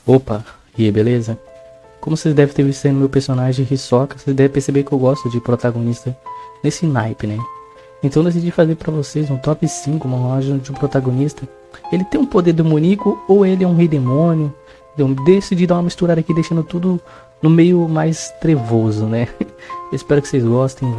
Opa, e aí, beleza? Como vocês devem ter visto aí no meu personagem Hisoka, vocês devem perceber que eu gosto de protagonista nesse naipe, né? Então eu decidi fazer pra vocês um top 5 monólogo de um protagonista. Ele tem um poder demoníaco ou ele é um rei demônio. Eu decidi dar uma misturada aqui, deixando tudo no meio mais trevoso, né? Eu espero que vocês gostem,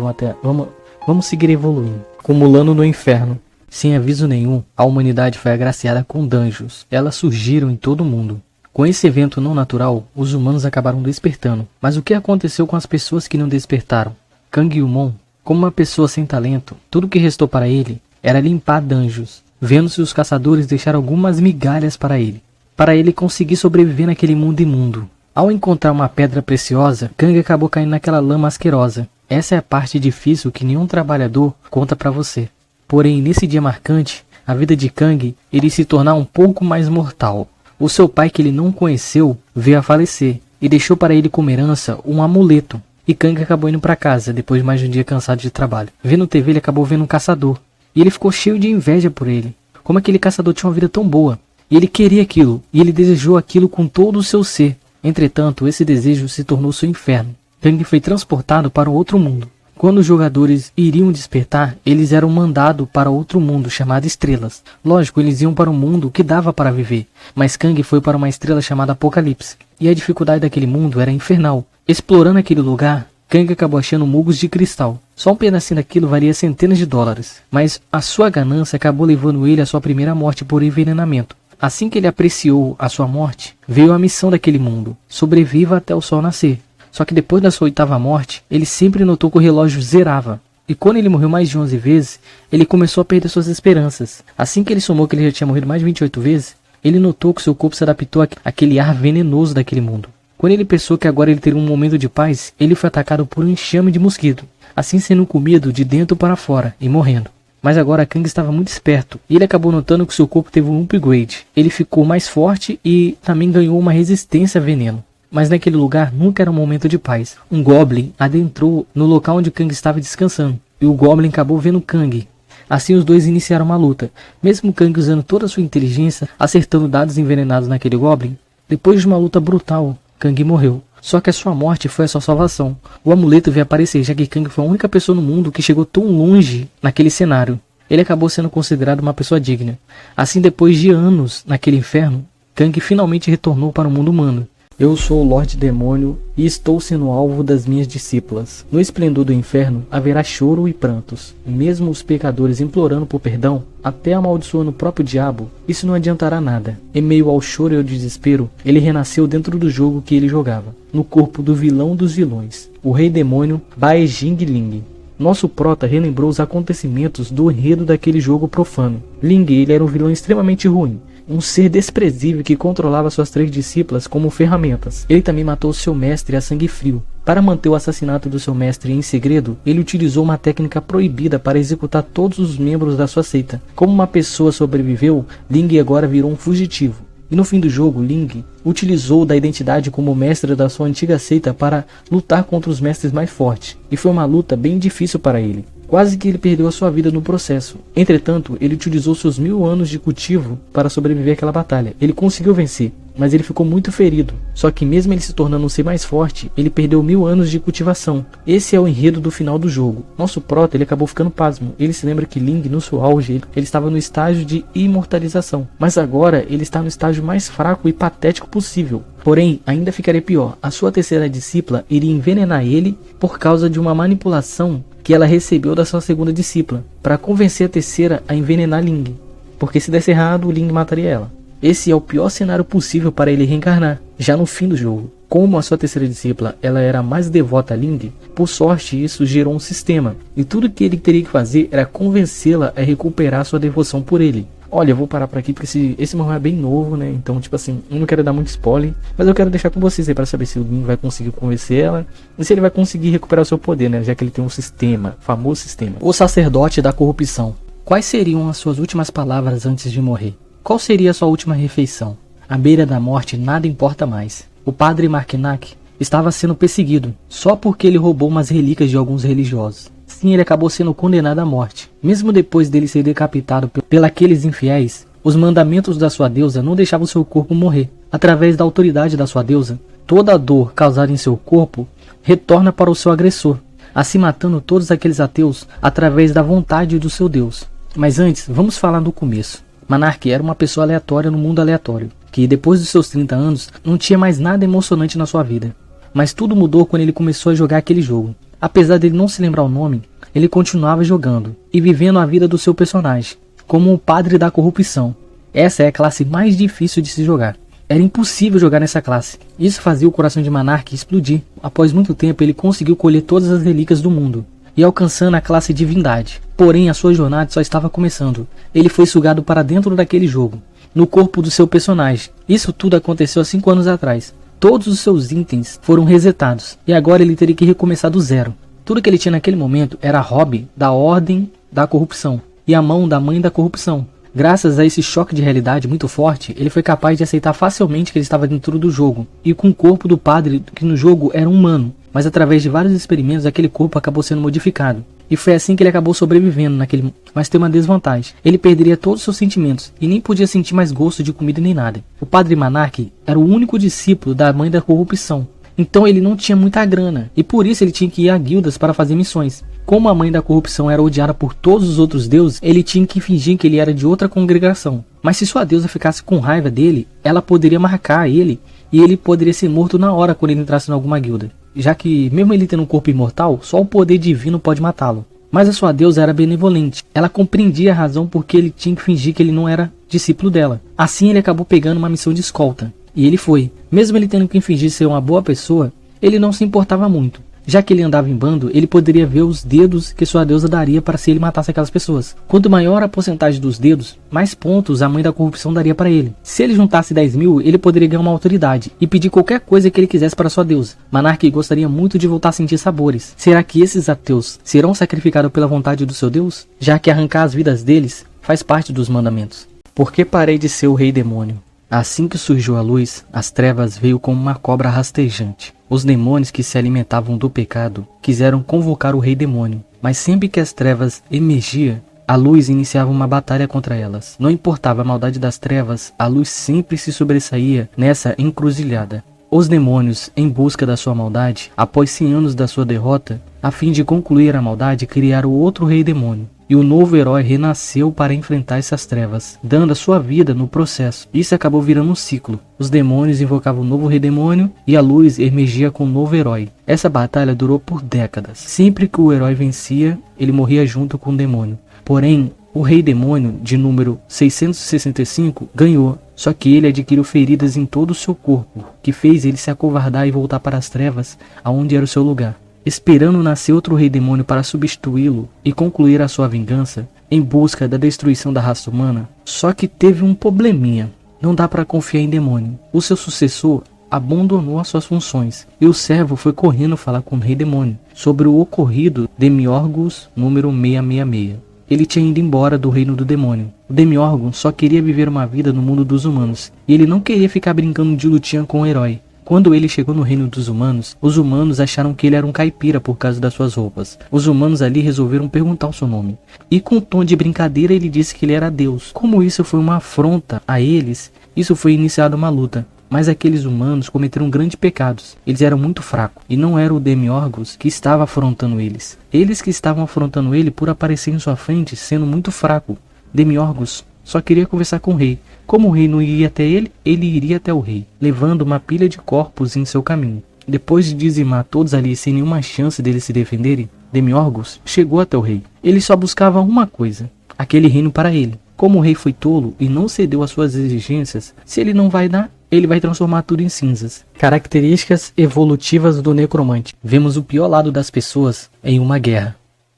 vamos seguir evoluindo. Acumulando no inferno. Sem aviso nenhum, a humanidade foi agraciada com dungeons. Elas surgiram em todo o mundo. Com esse evento não natural, os humanos acabaram despertando. Mas o que aconteceu com as pessoas que não despertaram? Kang Yumon, como uma pessoa sem talento, tudo o que restou para ele era limpar dungeons, vendo se os caçadores deixaram algumas migalhas para ele conseguir sobreviver naquele mundo imundo. Ao encontrar uma pedra preciosa, Kang acabou caindo naquela lama asquerosa. Essa é a parte difícil que nenhum trabalhador conta para você. Porém, nesse dia marcante, a vida de Kang iria se tornar um pouco mais mortal. O seu pai, que ele não conheceu, veio a falecer e deixou para ele como herança um amuleto. E Kang acabou indo para casa depois de mais de um dia cansado de trabalho. Vendo TV, ele acabou vendo um caçador. E ele ficou cheio de inveja por ele. Como aquele caçador tinha uma vida tão boa. E ele queria aquilo, e ele desejou aquilo com todo o seu ser. Entretanto, esse desejo se tornou seu inferno. Kang foi transportado para um outro mundo. Quando os jogadores iriam despertar, eles eram mandados para outro mundo chamado Estrelas. Lógico, eles iam para um mundo que dava para viver, mas Kang foi para uma estrela chamada Apocalipse. E a dificuldade daquele mundo era infernal. Explorando aquele lugar, Kang acabou achando mugos de cristal. Só um pedacinho daquilo valia centenas de dólares, mas a sua ganância acabou levando ele à sua primeira morte por envenenamento. Assim que ele apreciou a sua morte, veio a missão daquele mundo: sobreviva até o sol nascer. Só que depois da sua oitava morte, ele sempre notou que o relógio zerava. E quando ele morreu mais de 11 vezes, ele começou a perder suas esperanças. Assim que ele somou que ele já tinha morrido mais de 28 vezes, ele notou que seu corpo se adaptou àquele ar venenoso daquele mundo. Quando ele pensou que agora ele teria um momento de paz, ele foi atacado por um enxame de mosquito, assim sendo comido de dentro para fora e morrendo. Mas agora Kang estava muito esperto, e ele acabou notando que seu corpo teve um upgrade. Ele ficou mais forte e também ganhou uma resistência a veneno. Mas naquele lugar nunca era um momento de paz. Um Goblin adentrou no local onde Kang estava descansando, e o Goblin acabou vendo Kang. Assim os dois iniciaram uma luta. Mesmo Kang usando toda a sua inteligência, acertando dados envenenados naquele Goblin, depois de uma luta brutal, Kang morreu. Só que a sua morte foi a sua salvação. O amuleto veio aparecer, já que Kang foi a única pessoa no mundo que chegou tão longe naquele cenário. Ele acabou sendo considerado uma pessoa digna. Assim, depois de anos naquele inferno, Kang finalmente retornou para o mundo humano. Eu sou o Lorde Demônio e estou sendo alvo das minhas discípulas. No esplendor do inferno haverá choro e prantos. Mesmo os pecadores implorando por perdão, até amaldiçoando o próprio diabo, isso não adiantará nada. Em meio ao choro e ao desespero, ele renasceu dentro do jogo que ele jogava, no corpo do vilão dos vilões, o Rei Demônio Bae Jing Ling. Nosso prota relembrou os acontecimentos do enredo daquele jogo profano. Ling, ele era um vilão extremamente ruim. Um ser desprezível que controlava suas 3 discípulas como ferramentas. Ele também matou seu mestre a sangue frio. Para manter o assassinato do seu mestre em segredo, ele utilizou uma técnica proibida para executar todos os membros da sua seita. Como uma pessoa sobreviveu, Ling agora virou um fugitivo. E no fim do jogo, Ling utilizou da identidade como mestre da sua antiga seita para lutar contra os mestres mais fortes. E foi uma luta bem difícil para ele. Quase que ele perdeu a sua vida no processo. Entretanto, ele utilizou seus 1000 anos de cultivo para sobreviver àquela batalha. Ele conseguiu vencer, mas ele ficou muito ferido. Só que mesmo ele se tornando um ser mais forte, ele perdeu 1000 anos de cultivação. Esse é o enredo do final do jogo. Nosso prota, ele acabou ficando pasmo. Ele se lembra que Ling, no seu auge, ele estava no estágio de imortalização. Mas agora, ele está no estágio mais fraco e patético possível. Porém, ainda ficaria pior. A sua terceira discípula iria envenenar ele por causa de uma manipulação que ela recebeu da sua segunda discípula, para convencer a terceira a envenenar Ling, porque se desse errado, o Ling mataria ela. Esse é o pior cenário possível para ele reencarnar, já no fim do jogo. Como a sua terceira discípula ela era mais devota a Ling, por sorte isso gerou um sistema, e tudo que ele teria que fazer era convencê-la a recuperar sua devoção por ele. Olha, eu vou parar por aqui porque esse mangá é bem novo, né? Então, tipo assim, eu não quero dar muito spoiler, mas eu quero deixar com vocês aí para saber se o Ling vai conseguir convencer ela e se ele vai conseguir recuperar o seu poder, né? Já que ele tem um sistema, famoso sistema. O sacerdote da corrupção. Quais seriam as suas últimas palavras antes de morrer? Qual seria a sua última refeição? À beira da morte, nada importa mais. O padre Markinak estava sendo perseguido só porque ele roubou umas relíquias de alguns religiosos. Sim, ele acabou sendo condenado à morte. Mesmo depois dele ser decapitado pelos infiéis, os mandamentos da sua deusa não deixavam seu corpo morrer. Através da autoridade da sua deusa, toda a dor causada em seu corpo retorna para o seu agressor, assim matando todos aqueles ateus através da vontade do seu Deus. Mas antes, vamos falar do começo. Monark era uma pessoa aleatória no mundo aleatório, que depois dos seus 30 anos não tinha mais nada emocionante na sua vida. Mas tudo mudou quando ele começou a jogar aquele jogo. Apesar dele não se lembrar o nome, ele continuava jogando e vivendo a vida do seu personagem, como o padre da corrupção. Essa é a classe mais difícil de se jogar. Era impossível jogar nessa classe. Isso fazia o coração de Monark explodir. Após muito tempo, ele conseguiu colher todas as relíquias do mundo e alcançando a classe divindade. Porém, a sua jornada só estava começando. Ele foi sugado para dentro daquele jogo, no corpo do seu personagem. Isso tudo aconteceu há 5 anos atrás. Todos os seus itens foram resetados e agora ele teria que recomeçar do zero. Tudo que ele tinha naquele momento era hobby da ordem da corrupção e a mão da mãe da corrupção. Graças a esse choque de realidade muito forte, ele foi capaz de aceitar facilmente que ele estava dentro do jogo, e com o corpo do padre que no jogo era humano, mas através de vários experimentos aquele corpo acabou sendo modificado. E foi assim que ele acabou sobrevivendo naquele... Mas tem uma desvantagem, ele perderia todos os seus sentimentos, e nem podia sentir mais gosto de comida nem nada. O padre Monark era o único discípulo da mãe da corrupção, então ele não tinha muita grana, e por isso ele tinha que ir a guildas para fazer missões. Como a mãe da corrupção era odiada por todos os outros deuses, ele tinha que fingir que ele era de outra congregação. Mas se sua deusa ficasse com raiva dele, ela poderia marcar ele, e ele poderia ser morto na hora quando ele entrasse em alguma guilda. Já que, mesmo ele tendo um corpo imortal, só o poder divino pode matá-lo. Mas a sua deusa era benevolente. Ela compreendia a razão porque ele tinha que fingir que ele não era discípulo dela. Assim ele acabou pegando uma missão de escolta. E ele foi. Mesmo ele tendo que fingir ser uma boa pessoa, ele não se importava muito. Já que ele andava em bando, ele poderia ver os dedos que sua deusa daria para se ele matasse aquelas pessoas. Quanto maior a porcentagem dos dedos, mais pontos a mãe da corrupção daria para ele. Se ele juntasse 10.000, ele poderia ganhar uma autoridade e pedir qualquer coisa que ele quisesse para sua deusa. Monark gostaria muito de voltar a sentir sabores. Será que esses ateus serão sacrificados pela vontade do seu Deus? Já que arrancar as vidas deles faz parte dos mandamentos. Por que parei de ser o rei demônio? Assim que surgiu a luz, as trevas veio como uma cobra rastejante. Os demônios que se alimentavam do pecado quiseram convocar o rei demônio, mas sempre que as trevas emergia, a luz iniciava uma batalha contra elas. Não importava a maldade das trevas, a luz sempre se sobressaía nessa encruzilhada. Os demônios, em busca da sua maldade, após 100 anos da sua derrota, a fim de concluir a maldade, criaram outro rei demônio. E o novo herói renasceu para enfrentar essas trevas, dando a sua vida no processo. Isso acabou virando um ciclo. Os demônios invocavam o novo rei demônio e a luz emergia com o novo herói. Essa batalha durou por décadas. Sempre que o herói vencia, ele morria junto com o demônio. Porém, o rei demônio, de número 665, ganhou. Só que ele adquiriu feridas em todo o seu corpo, que fez ele se acovardar e voltar para as trevas, aonde era o seu lugar. Esperando nascer outro rei demônio para substituí-lo e concluir a sua vingança, em busca da destruição da raça humana. Só que teve um probleminha. Não dá para confiar em demônio. O seu sucessor abandonou as suas funções, e o servo foi correndo falar com o rei demônio sobre o ocorrido Demiurgos número 666. Ele tinha ido embora do reino do demônio. O Demiurgo só queria viver uma vida no mundo dos humanos, e ele não queria ficar brincando de lutinha com o herói. Quando ele chegou no reino dos humanos, os humanos acharam que ele era um caipira por causa das suas roupas. Os humanos ali resolveram perguntar o seu nome. E com um tom de brincadeira ele disse que ele era Deus. Como isso foi uma afronta a eles, isso foi iniciada uma luta. Mas aqueles humanos cometeram grandes pecados. Eles eram muito fracos. E não era o Demiurgos que estava afrontando eles. Eles que estavam afrontando ele por aparecer em sua frente sendo muito fraco. Demiurgos só queria conversar com o rei. Como o rei não iria até ele, ele iria até o rei, levando uma pilha de corpos em seu caminho. Depois de dizimar todos ali sem nenhuma chance deles se defenderem, Demiurgos chegou até o rei. Ele só buscava uma coisa, aquele reino para ele. Como o rei foi tolo e não cedeu às suas exigências, se ele não vai dar, ele vai transformar tudo em cinzas. Características evolutivas do necromante. Vemos o pior lado das pessoas em uma guerra.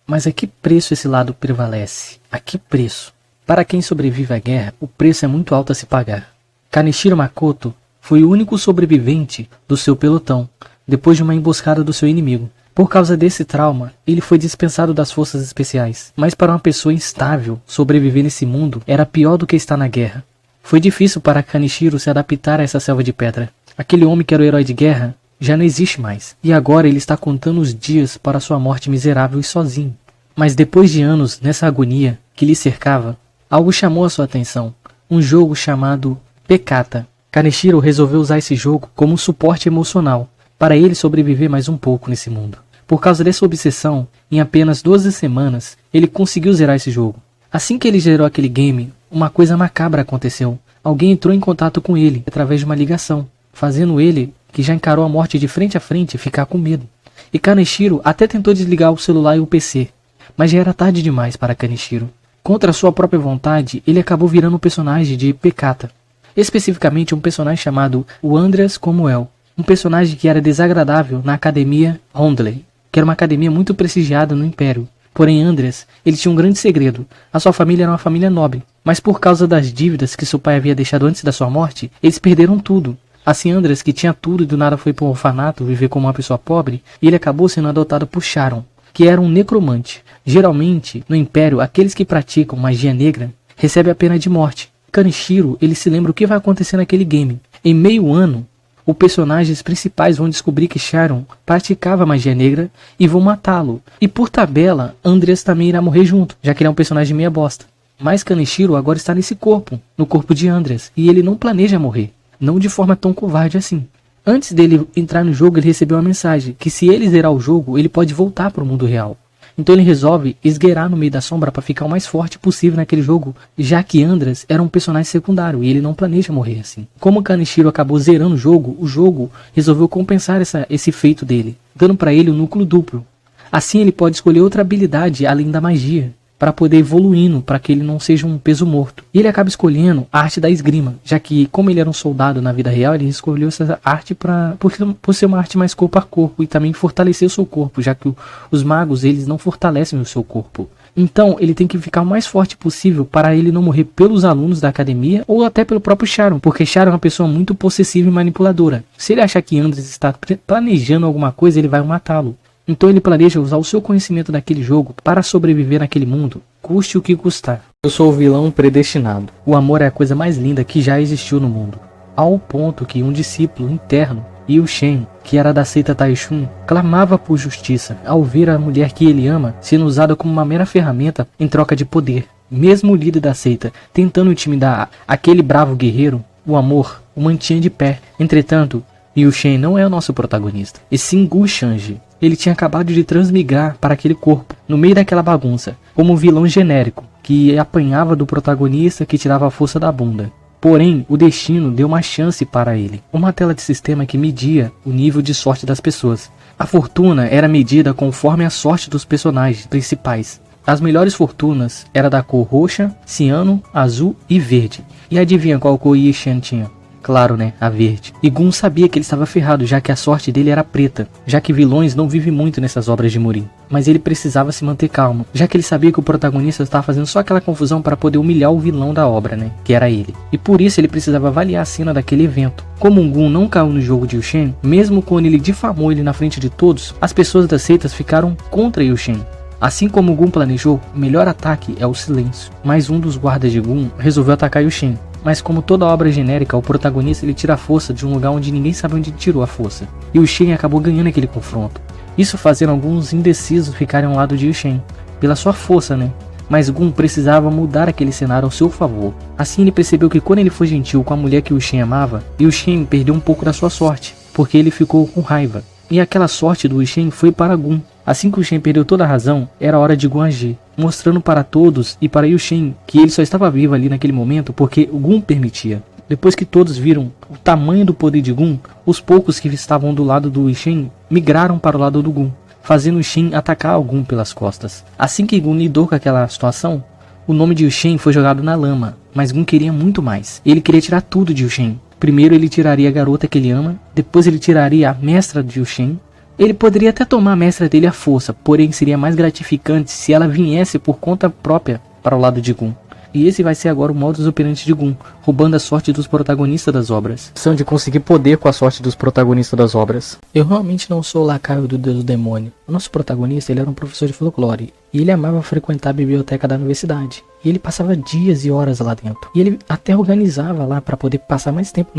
Mas a que preço esse lado prevalece? A que preço? Para quem sobrevive à guerra, o preço é muito alto a se pagar. Kaneshiro Makoto foi o único sobrevivente do seu pelotão, depois de uma emboscada do seu inimigo. Por causa desse trauma, ele foi dispensado das forças especiais. Mas para uma pessoa instável, sobreviver nesse mundo era pior do que estar na guerra. Foi difícil para Kaneshiro se adaptar a essa selva de pedra. Aquele homem que era o herói de guerra já não existe mais. E agora ele está contando os dias para sua morte miserável e sozinho. Mas depois de anos nessa agonia que lhe cercava, algo chamou a sua atenção. Um jogo chamado Pekata. Kaneshiro resolveu usar esse jogo como um suporte emocional, para ele sobreviver mais um pouco nesse mundo. Por causa dessa obsessão, em apenas 12 semanas, ele conseguiu zerar esse jogo. Assim que ele zerou aquele game, uma coisa macabra aconteceu. Alguém entrou em contato com ele através de uma ligação, fazendo ele, que já encarou a morte de frente a frente, ficar com medo. E Kaneshiro até tentou desligar o celular e o PC, mas já era tarde demais para Kaneshiro. Contra sua própria vontade, ele acabou virando um personagem de Pekata. Especificamente um personagem chamado o Andreas Comuel, um personagem que era desagradável na academia Hondley, que era uma academia muito prestigiada no Império. Porém Andreas, ele tinha um grande segredo. A sua família era uma família nobre, mas por causa das dívidas que seu pai havia deixado antes da sua morte, eles perderam tudo. Assim Andreas, que tinha tudo e do nada foi para um orfanato viver como uma pessoa pobre, e ele acabou sendo adotado por Sharon, que era um necromante. Geralmente, no Império, aqueles que praticam magia negra recebem a pena de morte. Kaneshiro, ele se lembra o que vai acontecer naquele game. Em meio ano, os personagens principais vão descobrir que Sharon praticava magia negra e vão matá-lo. E por tabela, Andreas também irá morrer junto, já que ele é um personagem meia bosta. Mas Kaneshiro agora está nesse corpo, no corpo de Andreas, e ele não planeja morrer, não de forma tão covarde assim. Antes dele entrar no jogo, ele recebeu uma mensagem, que se ele zerar o jogo, ele pode voltar para o mundo real. Então ele resolve esgueirar no meio da sombra para ficar o mais forte possível naquele jogo, já que Andreas era um personagem secundário e ele não planeja morrer assim. Como Kaneshiro acabou zerando o jogo resolveu compensar esse feito dele, dando para ele um núcleo duplo. Assim ele pode escolher outra habilidade além da magia, para poder evoluindo, para que ele não seja um peso morto. E ele acaba escolhendo a arte da esgrima, já que como ele era um soldado na vida real, ele escolheu essa arte por ser uma arte mais corpo a corpo e também fortalecer o seu corpo, já que os magos eles não fortalecem o seu corpo. Então ele tem que ficar o mais forte possível para ele não morrer pelos alunos da academia ou até pelo próprio Sharon, porque Sharon é uma pessoa muito possessiva e manipuladora. Se ele achar que Andreas está planejando alguma coisa, ele vai matá-lo. Então ele planeja usar o seu conhecimento daquele jogo para sobreviver naquele mundo, custe o que custar. Eu sou o vilão predestinado. O amor é a coisa mais linda que já existiu no mundo. Ao ponto que um discípulo interno, Yu Shen, que era da seita Taishun, clamava por justiça ao ver a mulher que ele ama sendo usada como uma mera ferramenta em troca de poder. Mesmo o líder da seita tentando intimidar aquele bravo guerreiro, o amor o mantinha de pé. Entretanto, Yu Shen não é o nosso protagonista, e sim Gu Shanji. Ele tinha acabado de transmigrar para aquele corpo, no meio daquela bagunça, como um vilão genérico, que apanhava do protagonista que tirava a força da bunda. Porém, o destino deu uma chance para ele, uma tela de sistema que media o nível de sorte das pessoas. A fortuna era medida conforme a sorte dos personagens principais. As melhores fortunas eram da cor roxa, ciano, azul e verde. E adivinha qual cor Yi Shen tinha? Claro, né? A verde. E Gun sabia que ele estava ferrado, já que a sorte dele era preta, já que vilões não vivem muito nessas obras de Murin. Mas ele precisava se manter calmo, já que ele sabia que o protagonista estava fazendo só aquela confusão para poder humilhar o vilão da obra, né? Que era ele. E por isso ele precisava avaliar a cena daquele evento. Como Gun não caiu no jogo de Yu Shen, mesmo quando ele difamou ele na frente de todos, as pessoas das seitas ficaram contra Yu Shen. Assim como Gun planejou, o melhor ataque é o silêncio. Mas um dos guardas de Gun resolveu atacar Yu Shen. Mas como toda obra genérica, o protagonista ele tira a força de um lugar onde ninguém sabe onde tirou a força. E o Shen acabou ganhando aquele confronto. Isso fazendo alguns indecisos ficarem ao lado de Yu Shen, pela sua força, né? Mas Gun precisava mudar aquele cenário ao seu favor. Assim ele percebeu que quando ele foi gentil com a mulher que o Shen amava, Yu Shen perdeu um pouco da sua sorte, porque ele ficou com raiva. E aquela sorte do Yu Shen foi para Gun. Assim que o Shen perdeu toda a razão, era hora de Gun agir, mostrando para todos e para Yu Shen que ele só estava vivo ali naquele momento porque o Gun permitia. Depois que todos viram o tamanho do poder de Gun, os poucos que estavam do lado do Yu Shen migraram para o lado do Gun, fazendo o Shen atacar o Gun pelas costas. Assim que Gun lidou com aquela situação, o nome de Yu Shen foi jogado na lama, mas Gun queria muito mais. Ele queria tirar tudo de Yu Shen. Primeiro ele tiraria a garota que ele ama, depois ele tiraria a mestra de Yu Shen. Ele poderia até tomar a mestra dele à força, porém seria mais gratificante se ela viesse por conta própria para o lado de Gun. E esse vai ser agora o modus operandi de Gun, roubando a sorte dos protagonistas das obras. São de conseguir poder com a sorte dos protagonistas das obras. Eu realmente não sou o lacaio do deus do demônio. O nosso protagonista ele era um professor de folclore, e ele amava frequentar a biblioteca da universidade. E ele passava dias e horas lá dentro. E ele até organizava lá para poder passar mais tempo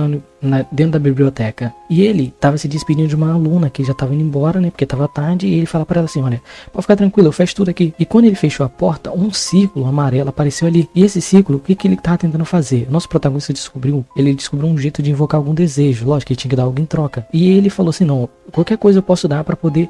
dentro da biblioteca. E ele estava se despedindo de uma aluna que já estava indo embora, né? Porque estava tarde. E ele fala para ela assim, olha, pode ficar tranquilo, eu fecho tudo aqui. E quando ele fechou a porta, um círculo amarelo apareceu ali. E esse círculo, o que ele estava tentando fazer? Nosso protagonista descobriu um jeito de invocar algum desejo. Lógico que ele tinha que dar algo em troca. E ele falou assim, não, qualquer coisa eu posso dar para poder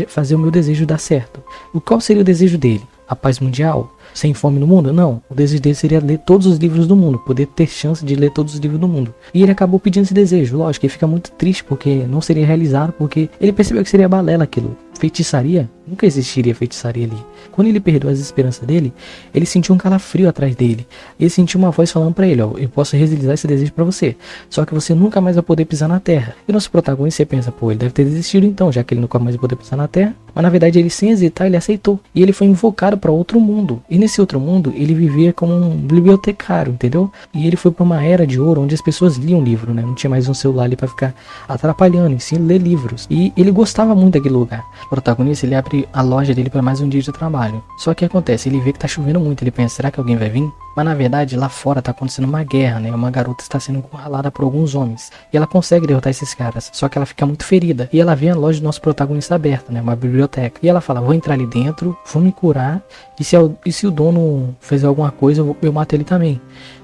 fazer o meu desejo dar certo. Qual seria o desejo dele? A paz mundial? Sem fome no mundo? Não. O desejo dele seria ler todos os livros do mundo, poder ter chance de ler todos os livros do mundo. E ele acabou pedindo esse desejo. Lógico, ele fica muito triste porque não seria realizado, porque ele percebeu que seria balela aquilo. Feitiçaria? Nunca existiria feitiçaria ali. Quando ele perdeu as esperanças dele, ele sentiu um calafrio atrás dele. Ele sentiu uma voz falando pra ele, ó, eu posso realizar esse desejo pra você, só que você nunca mais vai poder pisar na terra. E o nosso protagonista, você pensa, pô, ele deve ter desistido então, já que ele nunca mais vai poder pisar na terra. Mas na verdade ele, sem hesitar, ele aceitou. E ele foi invocado para outro mundo. E nesse outro mundo, ele vivia como um bibliotecário, entendeu? E ele foi para uma era de ouro, onde as pessoas liam livro, né? Não tinha mais um celular ali para ficar atrapalhando, e sim ler livros. E ele gostava muito daquele lugar. O protagonista, ele abre a loja dele para mais um dia de trabalho. Só que acontece, ele vê que tá chovendo muito, ele pensa, será que alguém vai vir? Mas na verdade, lá fora tá acontecendo uma guerra, né? Uma garota está sendo encurralada por alguns homens. E ela consegue derrotar esses caras, só que ela fica muito ferida. E ela vê a loja do nosso protagonista aberta, né? Uma biblioteca. E ela fala, vou entrar ali dentro, vou me curar. E se o dono fizer alguma coisa, eu mato ele também.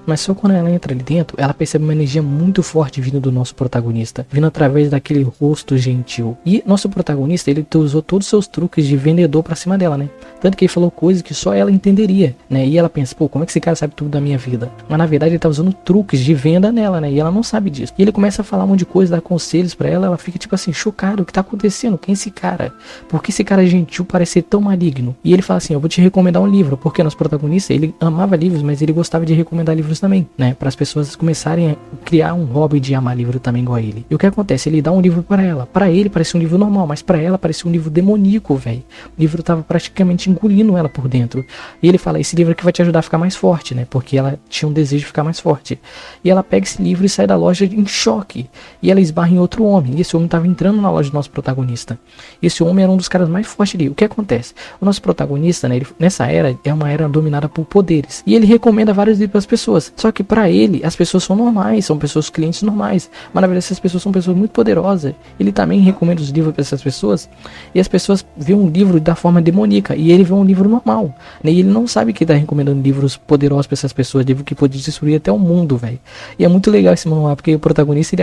Mas só quando ela entra ali dentro, ela percebe uma energia muito forte vindo do nosso protagonista, vindo através daquele rosto gentil. E nosso protagonista, ele usou todos os seus truques de vendedor pra cima dela, né? Tanto que ele falou coisas que só ela entenderia, né? E ela pensa, pô, como é que esse cara sabe tudo da minha vida? Mas na verdade ele tá usando truques de venda nela, né? E ela não sabe disso. E ele começa a falar um monte de coisa, dar conselhos pra ela, ela fica tipo assim, chocada, o que tá acontecendo? Quem é esse cara? Por que esse cara gentil parece ser tão maligno? E ele fala assim, eu vou te recomendar um livro, porque nosso protagonista, ele amava livros, mas ele gostava de recomendar livros também, né? Para as pessoas começarem a criar um hobby de amar livro também igual a ele. E o que acontece? Ele dá um livro para ela. Para ele parecia um livro normal, mas para ela parecia um livro demoníaco, velho. O livro tava praticamente engolindo ela por dentro. E ele fala, esse livro aqui vai te ajudar a ficar mais forte, né? Porque ela tinha um desejo de ficar mais forte. E ela pega esse livro e sai da loja em choque. E ela esbarra em outro homem. E esse homem tava entrando na loja do nosso protagonista. Esse homem era um dos caras mais fortes ali. O que acontece? O nosso protagonista, né? Ele, nessa era, é uma era dominada por poderes. E ele recomenda vários livros para as pessoas. Só que para ele, as pessoas são normais, são pessoas clientes normais. Mas na verdade, essas pessoas são pessoas muito poderosas. Ele também recomenda os livros para essas pessoas. E as pessoas veem um livro da forma demoníaca. E ele vê um livro normal, né? E ele não sabe que está recomendando livros poderosos para essas pessoas. Livro que pode destruir até o mundo, velho. E é muito legal esse manual, porque o protagonista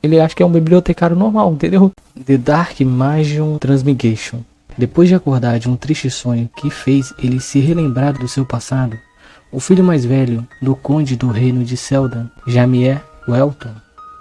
ele acha que é um bibliotecário normal, entendeu? The Dark Magian Transmigration. Depois de acordar de um triste sonho que fez ele se relembrar do seu passado, o filho mais velho do conde do reino de Seldan, Jamier Welton,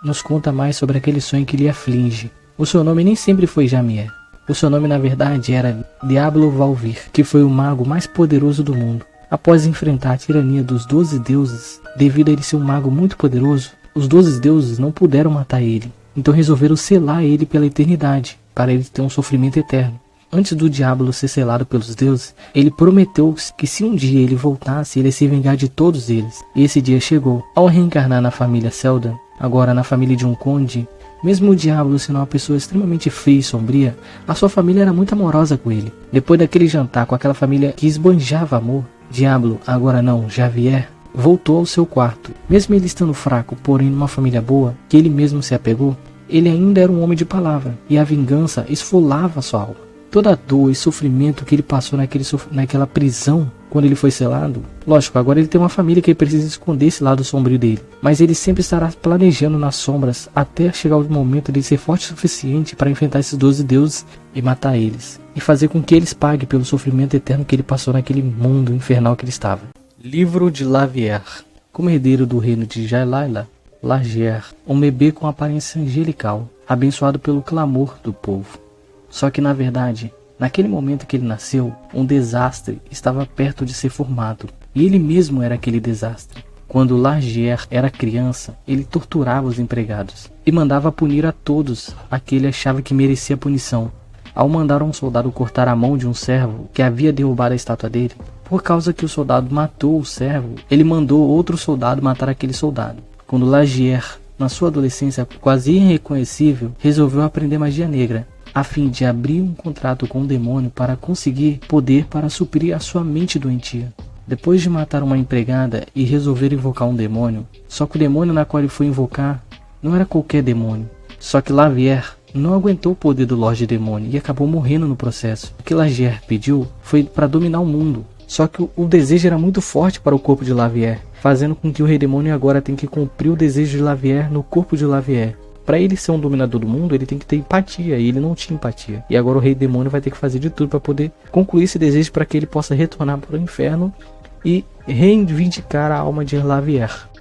nos conta mais sobre aquele sonho que lhe aflige. O seu nome nem sempre foi Jamier. O seu nome na verdade era Diablo Valvir, que foi o mago mais poderoso do mundo. Após enfrentar a tirania dos 12 deuses, devido a ele ser um mago muito poderoso, os 12 deuses não puderam matar ele. Então resolveram selar ele pela eternidade, para ele ter um sofrimento eterno. Antes do Diablo ser selado pelos deuses, ele prometeu que se um dia ele voltasse, ele ia se vingar de todos eles. E esse dia chegou. Ao reencarnar na família Seldan, agora na família de um conde, mesmo o Diablo sendo uma pessoa extremamente fria e sombria, a sua família era muito amorosa com ele. Depois daquele jantar com aquela família que esbanjava amor, Diablo, agora não, Javier, voltou ao seu quarto. Mesmo ele estando fraco, porém numa família boa, que ele mesmo se apegou, ele ainda era um homem de palavra, e a vingança esfolava sua alma. Toda a dor e sofrimento que ele passou naquela prisão quando ele foi selado. Lógico, agora ele tem uma família que ele precisa esconder esse lado sombrio dele. Mas ele sempre estará planejando nas sombras até chegar o momento de ser forte o suficiente para enfrentar esses 12 deuses e matar eles. E fazer com que eles paguem pelo sofrimento eterno que ele passou naquele mundo infernal que ele estava. Livro de Lavier. Como herdeiro do reino de Jalaila, Lagier, um bebê com aparência angelical, abençoado pelo clamor do povo. Só que na verdade, naquele momento que ele nasceu, um desastre estava perto de ser formado. E ele mesmo era aquele desastre. Quando Lagier era criança, ele torturava os empregados e mandava punir a todos a que ele achava que merecia punição. Ao mandar um soldado cortar a mão de um servo que havia derrubado a estátua dele, por causa que o soldado matou o servo, ele mandou outro soldado matar aquele soldado. Quando Lagier, na sua adolescência quase irreconhecível, resolveu aprender magia negra, a fim de abrir um contrato com o demônio para conseguir poder para suprir a sua mente doentia. Depois de matar uma empregada e resolver invocar um demônio, só que o demônio na qual ele foi invocar não era qualquer demônio. Só que Lavier não aguentou o poder do Lorde Demônio e acabou morrendo no processo. O que Lagier pediu foi para dominar o mundo. Só que o desejo era muito forte para o corpo de Lavier. fazendo com que o Rei Demônio agora tenha que cumprir o desejo de Lavier no corpo de Lavier. Para ele ser um dominador do mundo, ele tem que ter empatia, e ele não tinha empatia. E agora o Rei Demônio vai ter que fazer de tudo para poder concluir esse desejo, para que ele possa retornar para o inferno e reivindicar a alma de Lavier.